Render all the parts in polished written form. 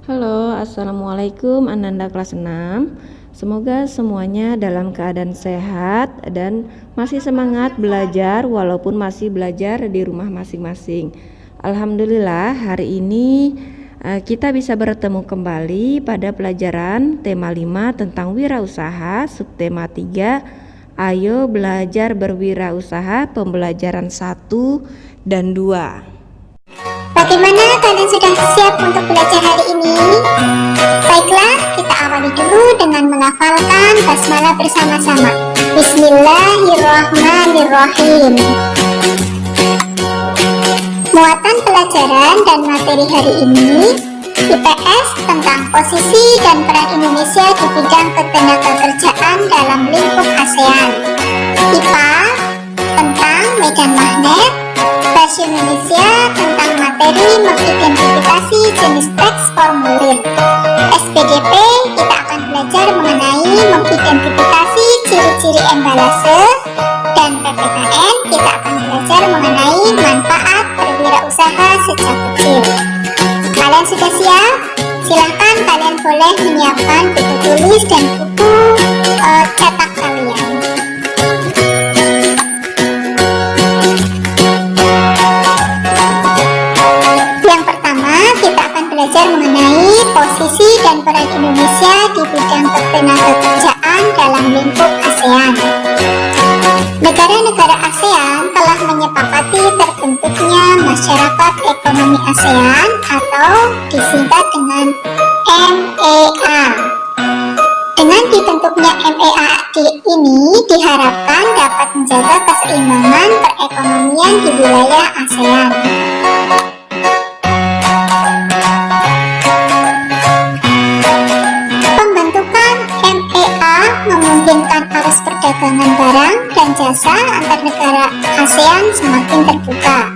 Halo, Assalamualaikum Ananda kelas 6. Semoga semuanya dalam keadaan sehat dan masih semangat belajar walaupun masih belajar di rumah masing-masing. Alhamdulillah hari ini kita bisa bertemu kembali pada pelajaran tema 5 tentang wirausaha, subtema 3. Ayo belajar berwirausaha, pembelajaran 1 dan 2. Bagaimana kalian sudah siap untuk belajar hari ini? Baiklah, kita awali dulu dengan melafalkan basmalah bersama-sama. Bismillahirrahmanirrahim. Muatan pelajaran dan materi hari ini: IPS tentang posisi dan peran Indonesia di bidang ketenagakerjaan dalam lingkup ASEAN. IPA tentang medan magnet. Bahasa Indonesia tentang materi mengidentifikasi jenis teks formulir. SPDP kita akan belajar mengenai mengidentifikasi ciri-ciri embalase, dan PPKN kita akan belajar mengenai manfaat berwirausaha sejak kecil. Kalian sudah siap? Silahkan kalian boleh menyiapkan buku tulis dan buku cetak kalian. Belajar mengenai posisi dan peran Indonesia di bidang ketenagakerjaan dalam lingkup ASEAN. Negara-negara ASEAN telah menyepakati terbentuknya Masyarakat Ekonomi ASEAN atau disingkat dengan MEA. Dengan dibentuknya MEA ini diharapkan dapat menjaga keseimbangan perekonomian di wilayah ASEAN. Memungkinkan arus perdagangan barang dan jasa antar negara ASEAN semakin terbuka.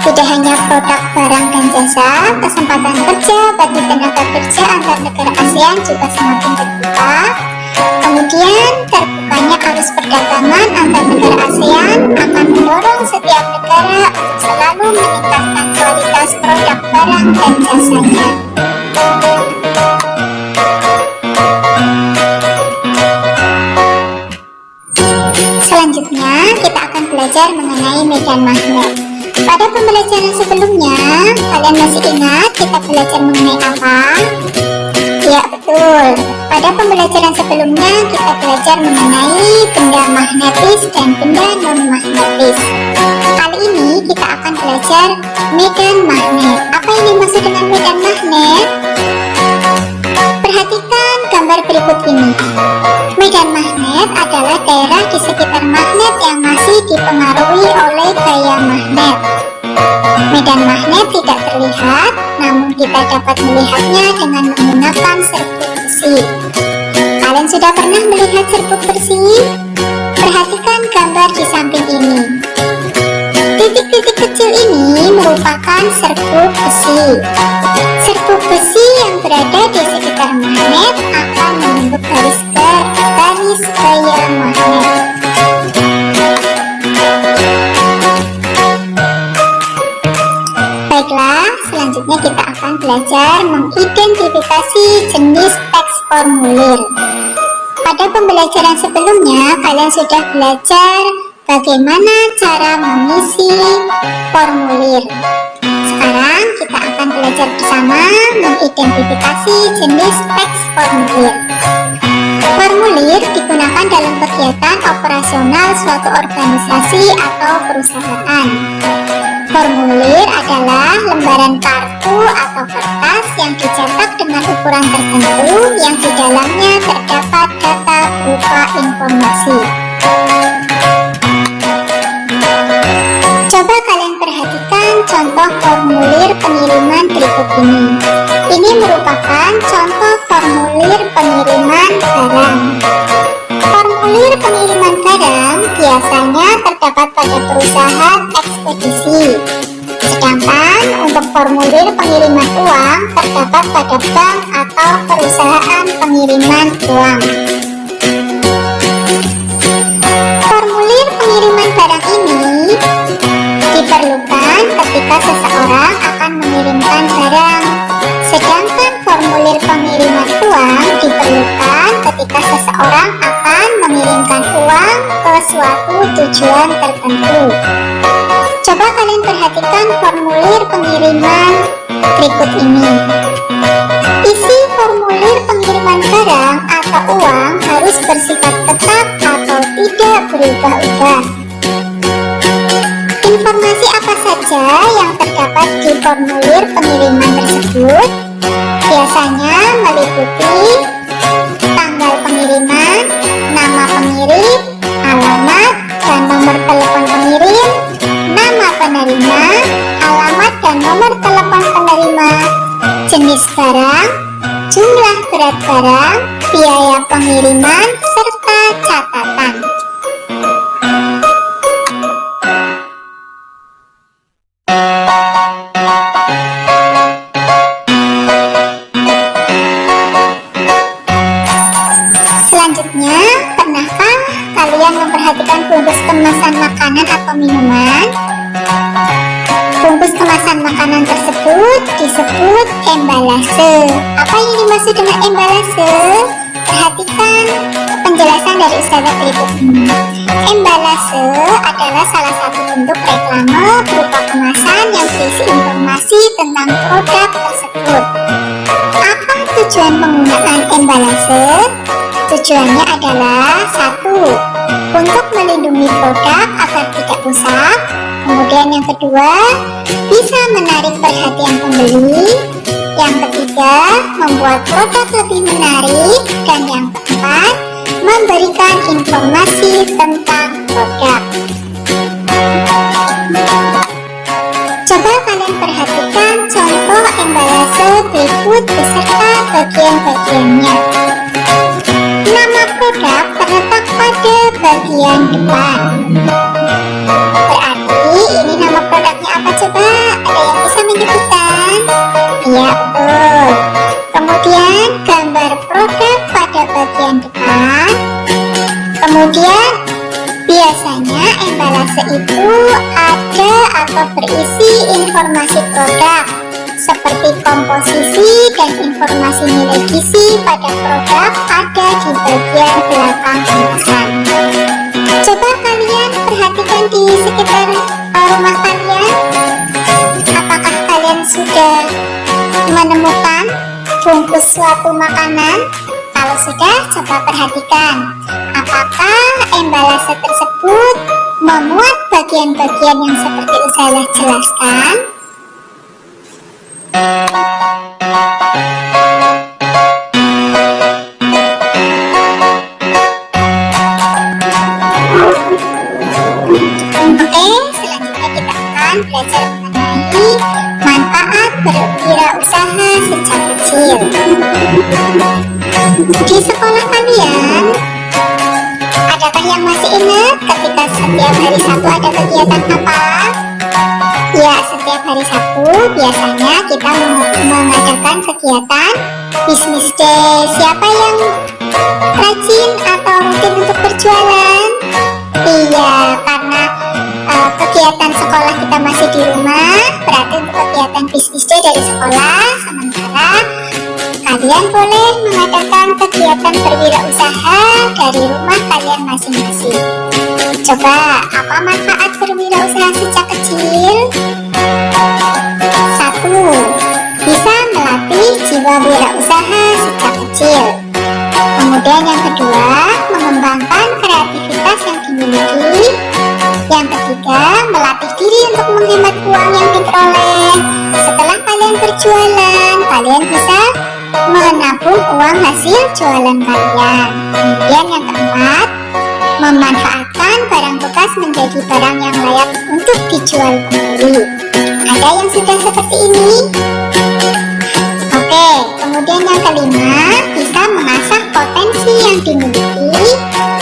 Tidak hanya produk barang dan jasa, kesempatan kerja bagi tenaga kerja antar negara ASEAN juga semakin terbuka. Kemudian, terbukanya arus perdagangan antar negara ASEAN akan mendorong setiap negara untuk selalu meningkatkan kualitas produk barang dan jasanya. Selanjutnya, kita akan belajar mengenai medan magnet. Pada pembelajaran sebelumnya, kalian masih ingat kita belajar mengenai apa? Ya, betul. Pada pembelajaran sebelumnya, kita belajar mengenai benda magnetis dan benda non-magnetis. Kali ini, kita akan belajar medan magnet. Apa yang dimaksud dengan medan magnet? Perhatikan gambar berikut ini. Medan magnet adalah daerah di sekitar magnet yang masih dipengaruhi oleh gaya magnet. Medan magnet tidak terlihat, namun kita dapat melihatnya dengan menggunakan serbuk besi. Kalian sudah pernah melihat serbuk besi? Perhatikan gambar di samping ini. Titik-titik kecil ini merupakan serbuk besi. Serbuk besi yang berada di sekitar magnet akan membentuk garis gaya magnet. Baiklah, selanjutnya kita akan belajar mengidentifikasi jenis teks formulir. Pada pembelajaran sebelumnya, kalian sudah belajar bagaimana cara mengisi formulir. Sekarang kita akan belajar bersama mengidentifikasi jenis teks formulir. Formulir digunakan dalam kegiatan operasional suatu organisasi atau perusahaan. Formulir adalah lembaran kartu atau kertas yang dicetak dengan ukuran tertentu yang di dalamnya terdapat data berupa informasi. Coba kalian perhatikan contoh formulir pengiriman berikut ini. Ini merupakan contoh formulir pengiriman barang. Formulir pengiriman barang biasanya terdapat pada perusahaan ekspedisi. Sedangkan untuk formulir pengiriman uang terdapat pada bank atau perusahaan pengiriman uang. Formulir pengiriman barang ini diperlukan ketika seseorang akan mengirimkan barang, sedangkan formulir pengiriman uang diperlukan ketika seseorang akan mengirimkan uang ke suatu tujuan tertentu. Coba kalian perhatikan formulir pengiriman berikut ini. Isi formulir pengiriman barang atau uang harus bersifat tetap atau tidak berubah-ubah. Informasi apa saja yang terdapat di formulir pengiriman tersebut biasanya meliputi tanggal pengiriman, nama pengirim, alamat dan nomor telepon pengirim, nama penerima, alamat dan nomor telepon penerima, jenis barang, jumlah berat barang, biaya pengiriman, serta catatan. Selanjutnya, pernahkah kalian memperhatikan bungkus kemasan makanan atau minuman? Bungkus kemasan makanan tersebut disebut embalase. Apa yang dimaksud dengan embalase? Perhatikan penjelasan dari Ustazah berikut ini. Embalase adalah salah satu bentuk reklame berupa kemasan yang berisi informasi tentang produk tersebut. Apa tujuan penggunaan embalase? Tujuannya adalah 1. Untuk melindungi produk agar tidak rusak. Kemudian yang kedua, bisa menarik perhatian pembeli. Yang ketiga, membuat produk lebih menarik. Dan yang keempat, memberikan informasi tentang produk. Coba kalian perhatikan contoh embalase berikut beserta bagian-bagiannya. Nama produk terletak pada bagian depan. Berarti ini nama produknya apa coba? Ada yang bisa menyebutkan? Iya, betul. Kemudian gambar produk pada bagian depan. Kemudian biasanya embalase itu ada atau berisi informasi produk seperti komposisi dan informasi nilai gizi pada produk ada di bagian belakang kemasan. Coba kalian perhatikan di sekitar rumah kalian. Apakah kalian sudah menemukan bungkus suatu makanan? Kalau sudah, coba perhatikan. Apakah embalase tersebut memuat bagian-bagian yang seperti Ustazah jelaskan? Selanjutnya kita akan belajar mengenai manfaat berwirausaha sejak kecil. Di sekolah kalian, adakah yang masih ingat ketika setiap hari Sabtu ada kegiatan apa? Ya, setiap hari Sabtu biasanya kita mengadakan kegiatan Business Day. Siapa yang rajin atau rutin untuk berjualan? Iya, karena kegiatan sekolah kita masih di rumah, berarti untuk kegiatan Business Day dari sekolah. Sementara kalian boleh mengadakan kegiatan berwirausaha dari rumah kalian masing-masing. Coba, apa manfaat berwirausaha sejak kecil? 1. Bisa melatih jiwa wirausaha sejak kecil. Kemudian yang kedua, mengembangkan kreativitas yang dimiliki. Yang ketiga, melatih diri untuk menghemat uang yang diperoleh. Setelah kalian berjualan, kalian bisa menabung uang hasil jualan kalian. Kemudian yang keempat, memanfaatkan barang bekas menjadi barang yang layak untuk dijual kembali. Ada yang sudah seperti ini? Oke, kemudian yang kelima, bisa mengasah potensi yang dimiliki.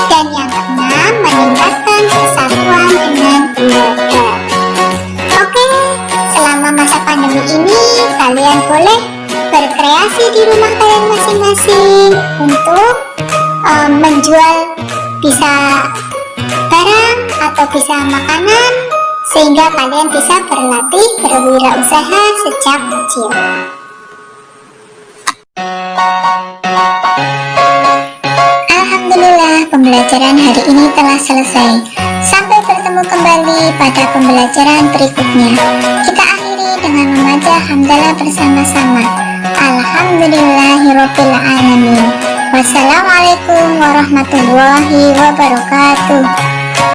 Dan yang keenam, meningkatkan persatuan dengan keluarga. Oke, selama masa pandemi ini, kalian boleh berkreasi di rumah kalian masing-masing untuk menjual bisa barang atau bisa makanan, sehingga kalian bisa berlatih berwirausaha sejak kecil. pembelajaran hari ini telah selesai. Sampai bertemu kembali pada pembelajaran berikutnya. Kita akhiri dengan membaca hamdalah bersama-sama. Alhamdulillahirabbil alamin. Wassalamualaikum warahmatullahi wabarakatuh.